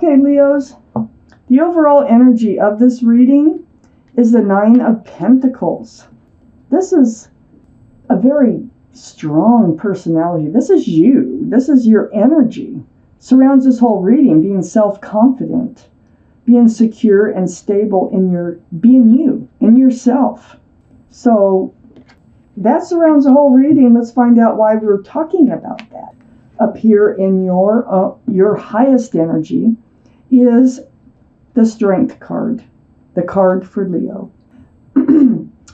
Okay, Leos, the overall energy of this reading is the Nine of Pentacles. This is a very strong personality. This is you. This is your energy. Surrounds this whole reading, being self-confident, being secure and stable in your being you, in yourself. So that surrounds the whole reading. Let's find out why we're talking about that. Up here in your highest energy is the Strength card, the card for Leo.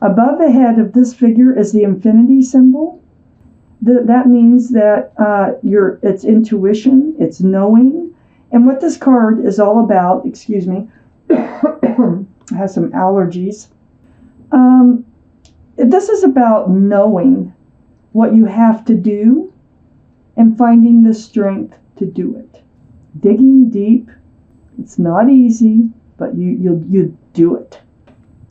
Above the head of this figure is the infinity symbol. That means that it's intuition, it's knowing. And what this card is all about, excuse me, I have some allergies. This is about knowing what you have to do and finding the strength to do it. Digging deep, it's not easy, but you do it.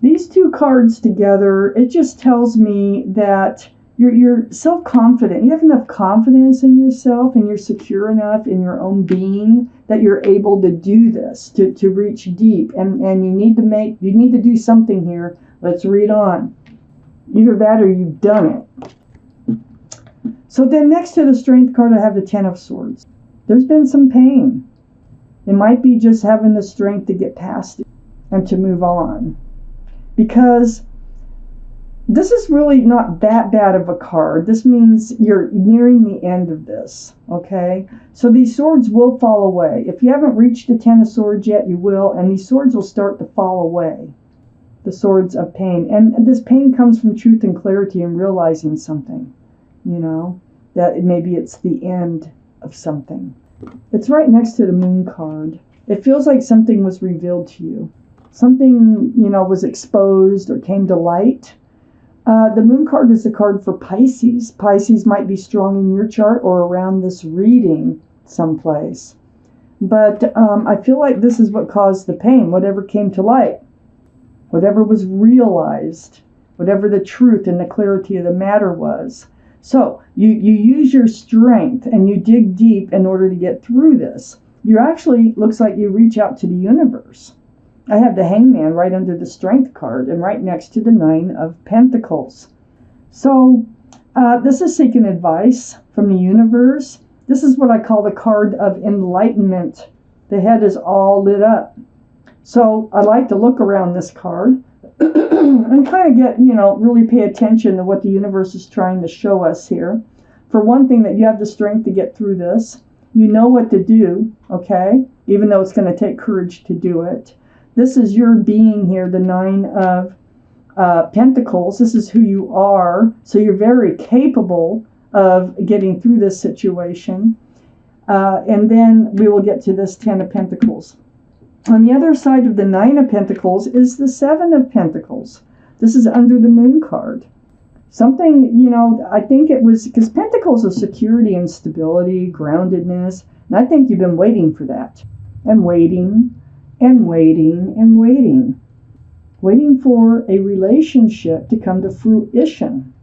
These two cards together, it just tells me that you're self-confident. You have enough confidence in yourself and you're secure enough in your own being that you're able to do this, to reach deep. And you need to do something here. Let's read on. Either that or you've done it. So then next to the Strength card, I have the Ten of Swords. There's been some pain. It might be just having the strength to get past it and to move on. Because this is really not that bad of a card. This means you're nearing the end of this, okay? So these swords will fall away. If you haven't reached the Ten of Swords yet, you will, and these swords will start to fall away. The swords of pain. And this pain comes from truth and clarity and realizing something, that maybe it's the end of something. It's right next to the Moon card. It feels like something was revealed to you. Something, was exposed or came to light. The Moon card is a card for Pisces. Pisces might be strong in your chart or around this reading someplace. But I feel like this is what caused the pain, whatever came to light, whatever was realized, whatever the truth and the clarity of the matter was. So you use your strength and you dig deep in order to get through this. You actually, looks like you reach out to the universe. I have the Hangman right under the Strength card and right next to the Nine of Pentacles. So this is seeking advice from the universe. This is what I call the card of enlightenment. The head is all lit up. So I like to look around this card and kind of get, really pay attention to what the universe is trying to show us here. For one thing, that you have the strength to get through this. You know what to do, okay? Even though it's going to take courage to do it. This is your being here, the Nine of Pentacles. This is who you are. So you're very capable of getting through this situation. And then we will get to this Ten of Pentacles. On the other side of the Nine of Pentacles is the Seven of Pentacles. This is under the Moon card. Something, I think it was, because Pentacles are security and stability, groundedness. And I think you've been waiting for that. And waiting. And waiting and waiting. Waiting for a relationship to come to fruition.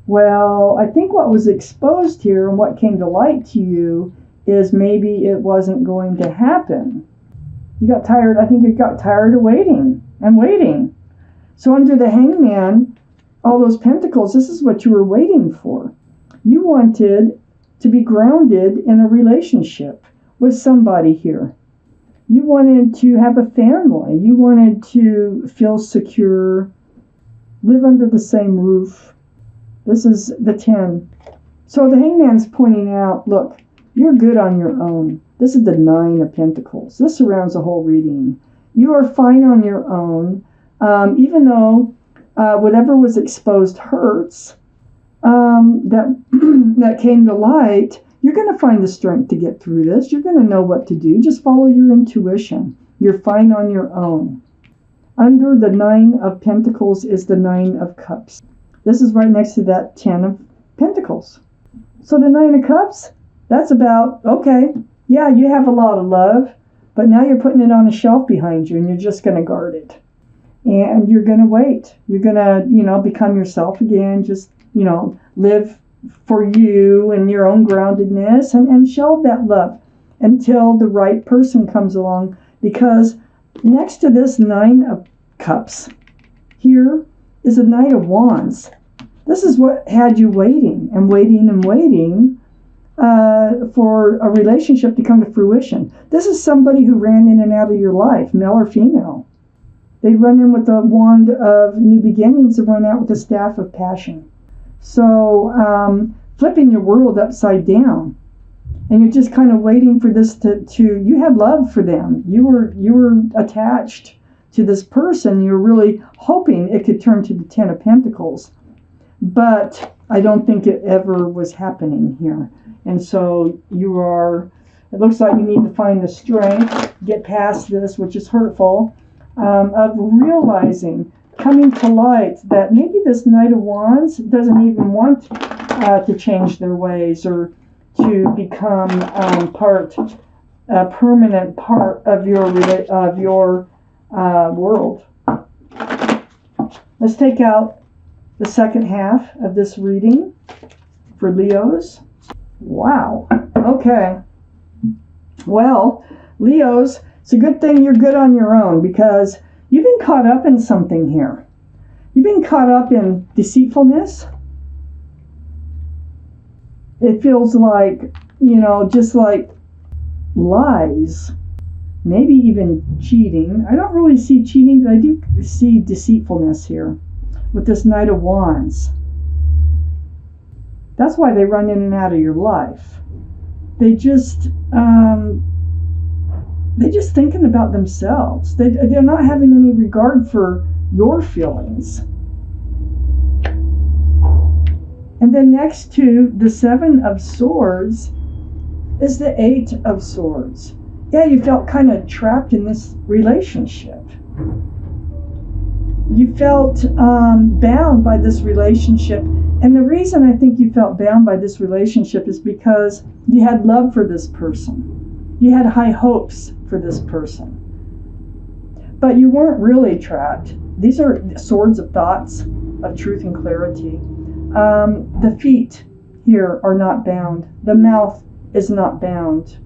Well, I think what was exposed here and what came to light to you is maybe it wasn't going to happen. You got tired, I think you got tired of waiting and waiting. So under the Hangman, all those pentacles, this is what you were waiting for. You wanted to be grounded in a relationship with somebody here. You wanted to have a family. You wanted to feel secure, live under the same roof. This is the 10. So the Hangman's pointing out, look, you're good on your own. This is the Nine of Pentacles. This surrounds the whole reading. You are fine on your own, even though whatever was exposed hurts, that came to light. You're going to find the strength to get through this. You're going to know what to do. Just follow your intuition. You're fine on your own. Under the Nine of Pentacles is the Nine of Cups. This is right next to that Ten of Pentacles. So the Nine of Cups, that's about, okay, yeah, you have a lot of love, but now you're putting it on a shelf behind you and you're just going to guard it. And you're going to wait. You're going to, become yourself again. Just, live for you and your own groundedness and shelve that love. until the right person comes along. Because next to this Nine of Cups, here is a Knight of Wands. This is what had you waiting and waiting and waiting for a relationship to come to fruition. This is somebody who ran in and out of your life, male or female. They run in with the wand of new beginnings and run out with the staff of passion. So flipping your world upside down. And you're just kind of waiting for this to you had love for them. You were attached to this person. You're really hoping it could turn to the Ten of Pentacles. But I don't think it ever was happening here. And so it looks like you need to find the strength, get past this, which is hurtful, of realizing, coming to light, that maybe this Knight of Wands doesn't even want to change their ways or to become a permanent part of your world. Let's take out the second half of this reading for Leos. Wow. Okay. Well, Leos, it's a good thing you're good on your own, because you've been caught up in something here. You've been caught up in deceitfulness. It feels like, just like lies, maybe even cheating. I don't really see cheating, but I do see deceitfulness here with this Knight of Wands. That's why they run in and out of your life. They're just thinking about themselves. They're not having any regard for your feelings. And then next to the Seven of Swords is the Eight of Swords. Yeah, you felt kind of trapped in this relationship. You felt bound by this relationship. And the reason I think you felt bound by this relationship is because you had love for this person. You had high hopes for this person. But you weren't really trapped. These are swords of thoughts, of truth and clarity. The feet here are not bound. The mouth is not bound.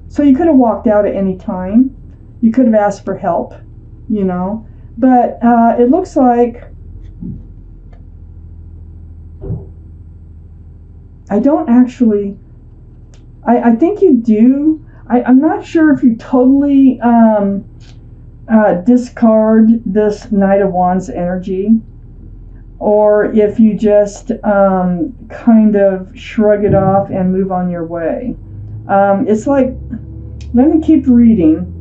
So you could have walked out at any time. You could have asked for help, But it looks like I don't actually... I think you do. I'm not sure if you totally discard this Knight of Wands energy, or if you just kind of shrug it off and move on your way. It's like, let me keep reading,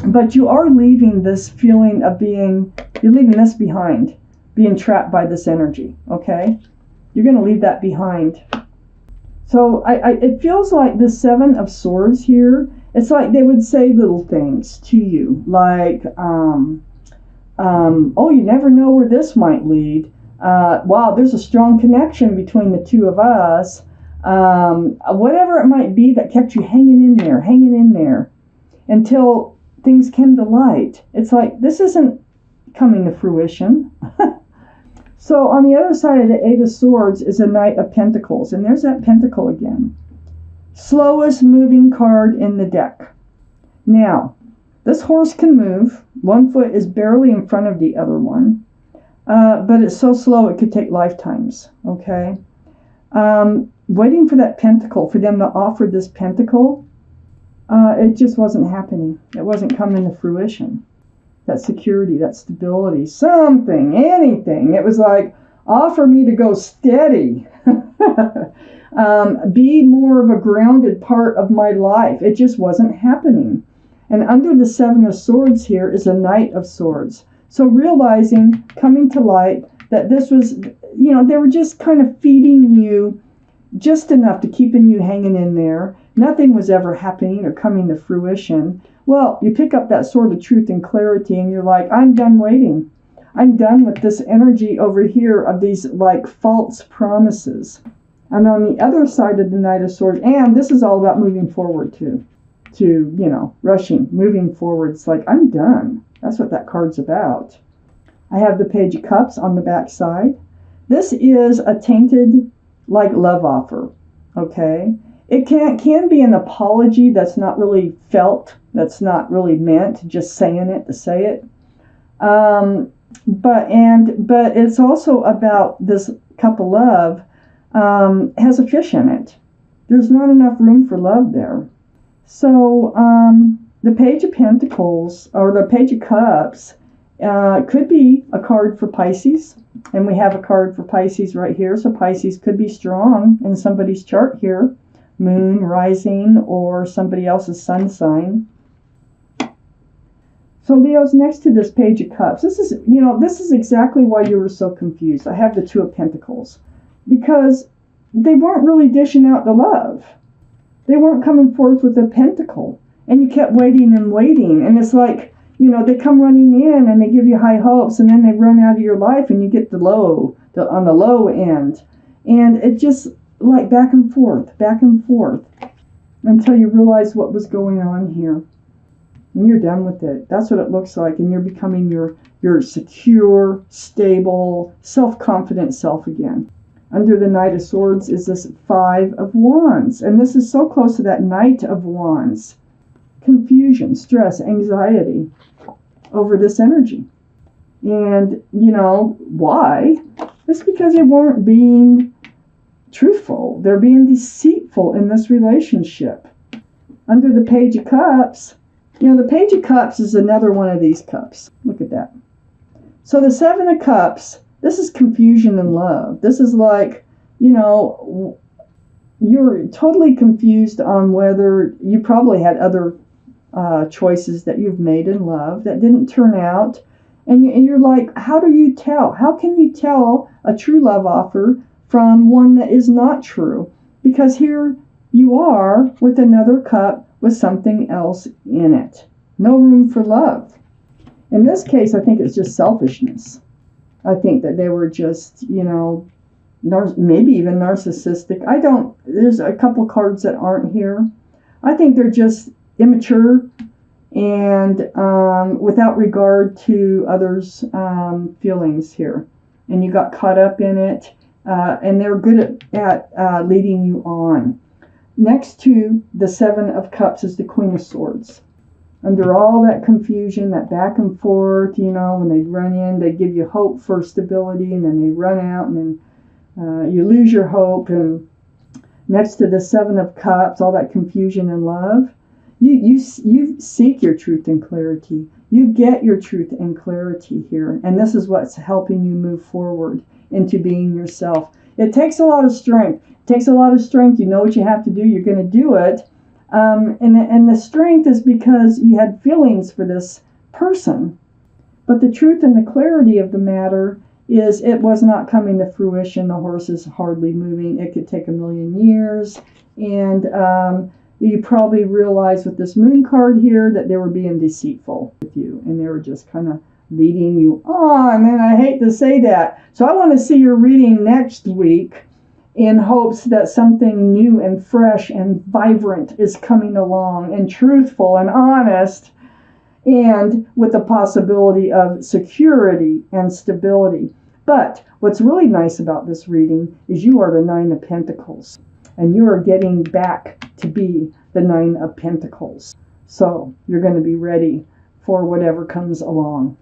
but you are leaving this feeling of you're leaving this behind, being trapped by this energy, okay? You're going to leave that behind. So it feels like the Seven of Swords here, it's like they would say little things to you, like, oh, you never know where this might lead. Wow, there's a strong connection between the two of us. Whatever it might be that kept you hanging in there until things came to light. It's like, this isn't coming to fruition. So on the other side of the Eight of Swords is a Knight of Pentacles, and there's that pentacle again. Slowest moving card in the deck. Now, this horse can move. One foot is barely in front of the other one. But it's so slow it could take lifetimes, okay? Waiting for that pentacle, for them to offer this pentacle, it just wasn't happening. It wasn't coming to fruition. That security, that stability, something, anything. It was like, offer me to go steady. Be more of a grounded part of my life. It just wasn't happening. And under the Seven of Swords here is a Knight of Swords. So realizing, coming to light, that this was, they were just kind of feeding you just enough to keeping you hanging in there. Nothing was ever happening or coming to fruition. Well, you pick up that sword of truth and clarity and you're like, I'm done waiting. I'm done with this energy over here of these like false promises. And on the other side of the Knight of Swords, and this is all about moving forward too. Rushing, moving forward. It's like, I'm done. That's what that card's about. I have the Page of Cups on the back side. This is a tainted, love offer, okay? It can be an apology that's not really felt, that's not really meant, just saying it to say it. But it's also about this cup of love has a fish in it. There's not enough room for love there. So the Page of Pentacles or the Page of Cups could be a card for Pisces. And we have a card for Pisces right here. So Pisces could be strong in somebody's chart here. Moon, rising, or somebody else's sun sign. So Leo's next to this Page of Cups. This is exactly why you were so confused. I have the Two of Pentacles. Because they weren't really dishing out the love. They weren't coming forth with a pentacle. And you kept waiting and waiting. And it's like, they come running in and they give you high hopes, and then they run out of your life and you get on the low end. And it just like back and forth, until you realize what was going on here. And you're done with it. That's what it looks like. And you're becoming your secure, stable, self-confident self again. Under the Knight of Swords is this Five of Wands. And this is so close to that Knight of Wands. Confusion, stress, anxiety over this energy. And, why? It's because they weren't being truthful. They're being deceitful in this relationship. Under the Page of Cups, the Page of Cups is another one of these cups. Look at that. So the Seven of Cups, this is confusion in love. This is like, you're totally confused on whether you probably had other choices that you've made in love that didn't turn out. And you're like, how do you tell? How can you tell a true love offer from one that is not true? Because here you are with another cup with something else in it. No room for love. In this case, I think it's just selfishness. I think that they were just, maybe even narcissistic. There's a couple cards that aren't here. I think they're just immature and without regard to others' feelings here. And you got caught up in it, and they're good at leading you on. Next to the Seven of Cups is the Queen of Swords. Under all that confusion, that back and forth, when they run in, they give you hope for stability, and then they run out, and then you lose your hope. And next to the Seven of Cups, all that confusion and love, you seek your truth and clarity. You get your truth and clarity here. And this is what's helping you move forward into being yourself. It takes a lot of strength. You know what you have to do. You're going to do it. And the strength is because you had feelings for this person. But the truth and the clarity of the matter is it was not coming to fruition. The horse is hardly moving. It could take 1,000,000 years. And you probably realize with this Moon card here that they were being deceitful with you. And they were just kind of leading you on. And I hate to say that. So I want to see your reading next week in hopes that something new and fresh and vibrant is coming along and truthful and honest, and with the possibility of security and stability. But what's really nice about this reading is you are the Nine of Pentacles, and you are getting back to be the Nine of Pentacles. So you're going to be ready for whatever comes along.